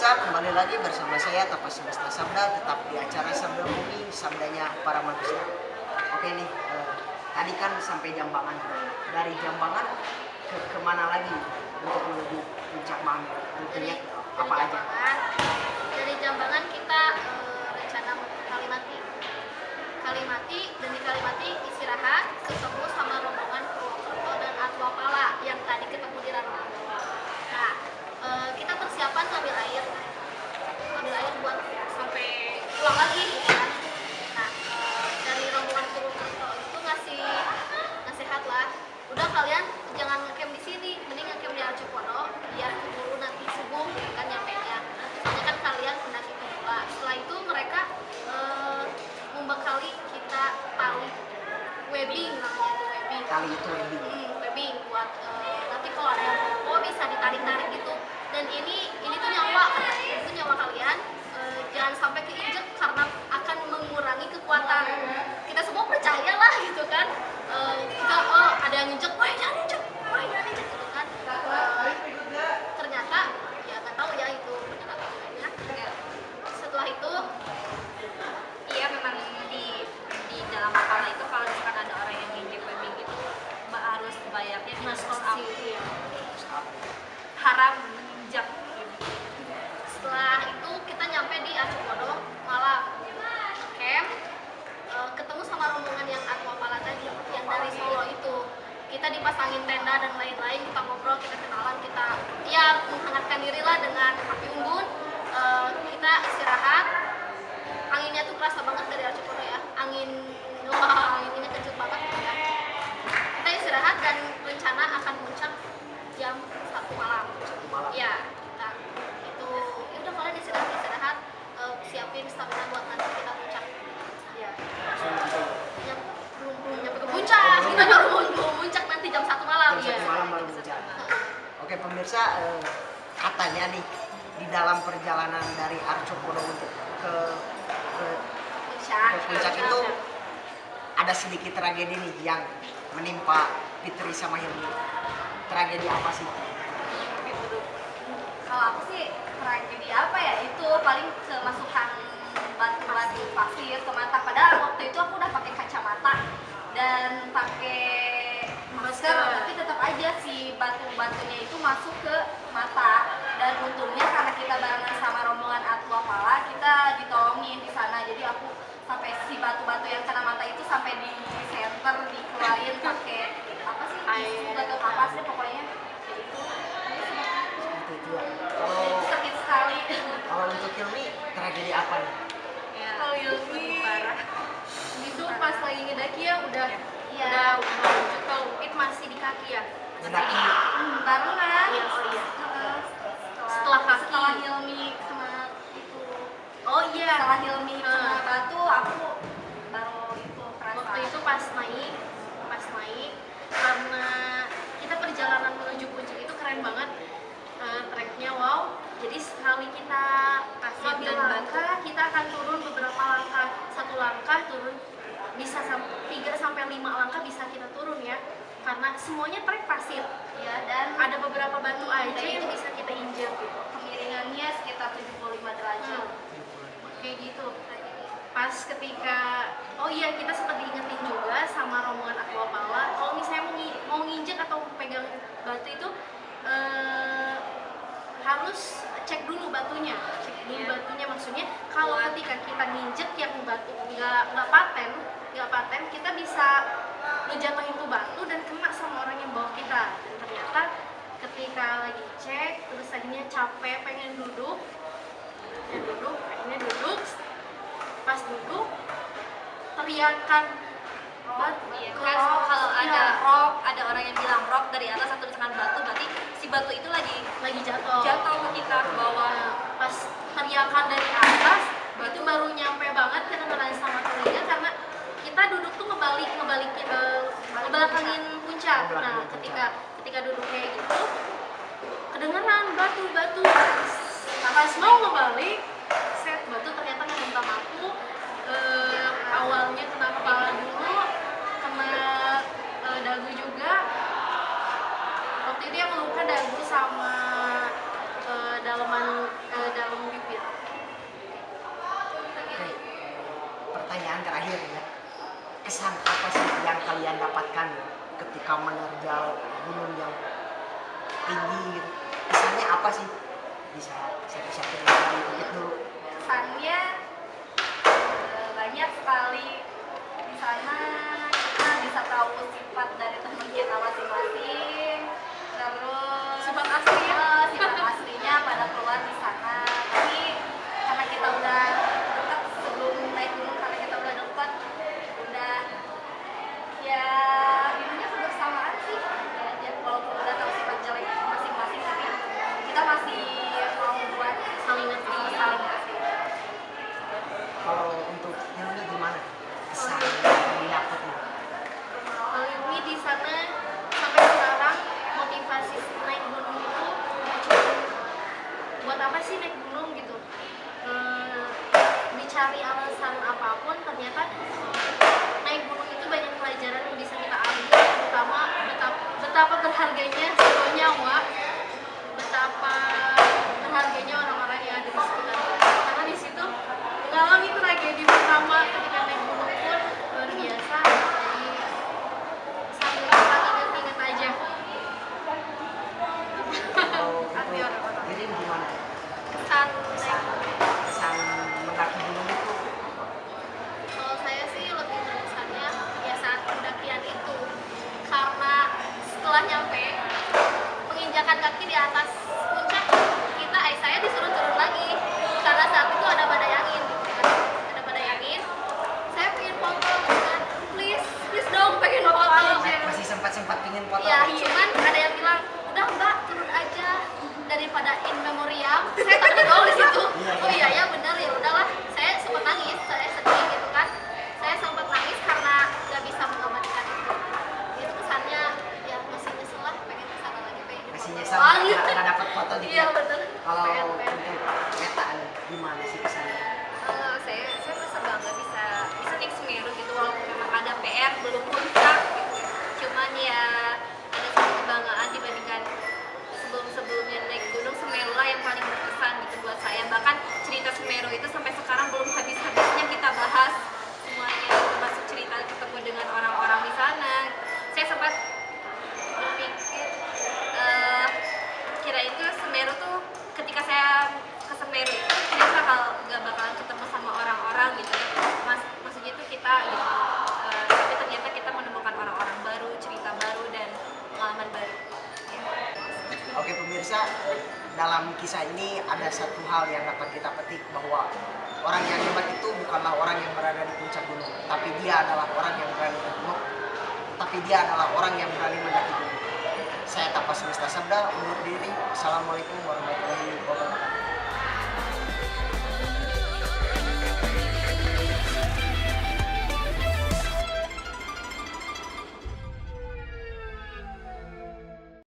pemirsa, kembali lagi bersama saya Tapas Semesta Sabda, tetap di acara Sabda Bumi, sabdanya para manusia. Oke nih, tadi kan sampai Jambangan. Dari Jambangan kemana lagi untuk menuju puncak Mahameru? Tentunya apa aja? Dari Jambangan kita rencana mau ke Kalimati. Dan di Kalimati istirahat, ketemu sama rombongan Purwokerto dan Atwapala yang tadi ketemu di Ranau. Nah, kita persiapan ngambil air buat sampai pulang lagi gitu kan. Nah, dari rombongan Purwokerto itu ngasih nasihat lah, udah kalian jangan ngecamp di sini, mending ngecamp di Arjopodo biar keburu nanti subuh kan nyampenya. Soalnya kan kalian pendaki pemula. Setelah itu mereka membekali kita tali webbing, namanya itu webbing. Tali itu webbing. Webbing buat nanti kalau ada yang mau bisa ditarik-tarik gitu. Dan ini tuh nyawa, itu nyawa kalian jangan sampai keinjek karena akan mengurangi kekuatan. Kita semua percaya lah gitu kan. Kita ada yang injek, wah jangan injek gitu kan. Ternyata ya nggak tahu ya itu penerapannya. Setelah itu iya memang di dalam makalah itu kalau misalkan ada orang yang nginjek webbing itu harus bayarnya di ya. Haram menginjak. Setelah itu kita nyampe di Arjopodo malam camp, ketemu sama rombongan yang Atwapala tadi yang dari Solo itu. Kita dipasangin tenda dan lain-lain, kita ngobrol, kita kenalan, kita ya menghangatkan diri lah dengan api unggun. Kita istirahat, anginnya tuh kerasa banget dari Arjopodo ya, anginnya kenceng banget ya. Kita istirahat dan rencana akan puncak jam 1 malam. Ya, nah, itu ya udah kalian istirahat, siapin stamina buat nanti kita puncak. Ya. Belum nyampe ke puncak, kita baru mau puncak nanti jam 1 malam. Jam 1 malam baru puncak. Oke pemirsa, katanya nih di dalam perjalanan dari Arjopodo untuk ke puncak itu ada sedikit tragedi nih yang menimpa Fitri sama Hilmi. Tragedi apa sih? Kalau aku sih tragedi apa ya, itu paling kemasukan batu-batu pasir ke mata. Padahal waktu itu aku udah pakai kacamata dan pakai masker, tapi tetap aja si batu-batunya itu masuk ke mata. Dan untungnya karena kita barengan sama rombongan Atwapala, kita ditolongin di sana. Jadi aku sampai si batu-batu yang kena mata itu sampai di center, dikeluarin pakai apa sih? Tisu atau apa sih pokoknya. Kalau Sakit sekali. kalau untuk Hilmi tragedi apa nih? Ya, Kalau Hilmi parah. itu pas lagi ngedaki ya udah lanjut, kalau Upit masih di kaki ya. Ngedaki Barengan. Iya, oh iya. Setelah kaki. setelah Hilmi sama itu. Oh iya. Setelah Hilmi sama batu, aku baru itu kerasa. Waktu itu pas naik karena kita perjalanan menuju puncak itu keren banget, treknya wow. Jadi sekali kita ngambil langkah, kita akan turun beberapa langkah. Satu langkah turun bisa 3-5 langkah bisa kita turun ya, karena semuanya trek pasir Ya, dan ada beberapa batu aja yang bisa kita injak gitu. kemiringannya sekitar 75 derajat. Kayak gitu. Pas ketika kita sempat diingetin juga sama rombongan Atwapala, kalau misalnya mau nginjek atau pegang batu itu harus cek dulu batunya. Maksudnya kalau ketika kita nginjek yang batu nggak paten, kita bisa ngejatuhin tuh batu dan kena sama orang yang bawa kita. Dan ternyata ketika lagi cek terus tadinya capek pengen duduk, akhirnya duduk. Pas duduk teriakan batu. Iya, kan kalau ada orang yang bilang rock dari atas atau misalkan batu, berarti si batu itu lagi jatuh ke kita ke bawah. Pas teriakan dari atas itu baru nyampe banget kedengeran sama telinga, karena kita duduk tuh ngebelakangin puncak. Nah ketika duduk kayak gitu kedengeran batu. Pas mau ngebalik batu ternyata ngehentam aku. Awalnya kena kepala dulu, kena dagu juga. Waktu itu yang luka dagu sama daleman sih yang kalian dapatkan ketika menerjal gunung yang tinggi gitu? Kesannya apa sih? Bisa saya cerita dulu. Kesannya banyak sekali di sana, kita bisa tahu sifat dari teman kita masing-masing, terus Sifat asli ya? sifat aslinya pada keluar di sana. Tapi karena kita udah dekat sebelum naik gunung, karena kita udah dekat, udah ya ininya kebersamaan sih ya, walaupun udah tahu sifat jelek masing-masing, tapi kita masih mau buat Saling ngerti. saling ngerti. Kalau untuk ini gimana? Kesan yang didapat nih? Kalau ini di sana sampai sekarang motivasi naik gunung itu buat apa sih naik gunung gitu? Dicari alasan apapun, ternyata naik gunung itu banyak pelajaran yang bisa kita ambil, terutama betapa berharganya sebuah nyawa, betapa berharganya orang-orang yang ada di sekitar kita. Karena di situ mengalami tragedi pertama ketika naik gunung pun luar biasa. Jadi sambil ingat-ingat aja. Kalau Hati untuk orang-orang. ini gimana? Kesan Kesan, naik kesan mendaki gunung itu Kalau saya sih lebih berkesannya ya saat pendakian itu, karena setelah nyampe menginjakan kaki di atas puncak, saya disuruh turun lagi karena saat itu ada badai angin, ada badai angin. Saya pengen foto kan, please dong pengen foto aja. masih sempat pingin foto. Ya cuman ada yang bilang udah mbak turun aja daripada in memoriam. Saya takut dong di situ. Oh iya ya benar, ya udahlah. Saya sempat nangis, saya sedih gitu kan. Saya sempat nangis karena nggak bisa mengabadikan itu. Itu kesannya ya masih nyesel lah, pengen kesana lagi, pengen Masih foto nyesal lagi. nggak dapat foto gitu. Iya betul. Kalau Pengen. untuk Meta nih, gimana sih kesannya? Saya merasa bangga bisa naik Semeru gitu, walaupun memang ada PR belum puncak gitu. Cuman ya ada satu kebanggaan dibandingkan sebelum-sebelumnya naik gunung. Semeru lah yang paling berkesan gitu buat saya. Bahkan cerita Semeru itu sampai sekarang belum habis-habisnya kita bahas semuanya, termasuk cerita ketemu dengan orang-orang di sana. Saya sempat berpikir kira itu Semeru tuh, ketika saya ke Semeru itu saya gak bakalan ketemu sama orang-orang gitu, maksudnya itu kita gitu, tapi ternyata kita menemukan orang-orang baru, cerita baru, dan pengalaman baru ya. Oke pemirsa, dalam kisah ini ada satu hal yang dapat kita petik, bahwa orang yang hebat itu bukanlah orang yang berada di puncak gunung, tapi dia adalah orang yang berani mendaki gunung. Saya Tapas Semesta Sabda undur diri. Assalamualaikum warahmatullahi wabarakatuh.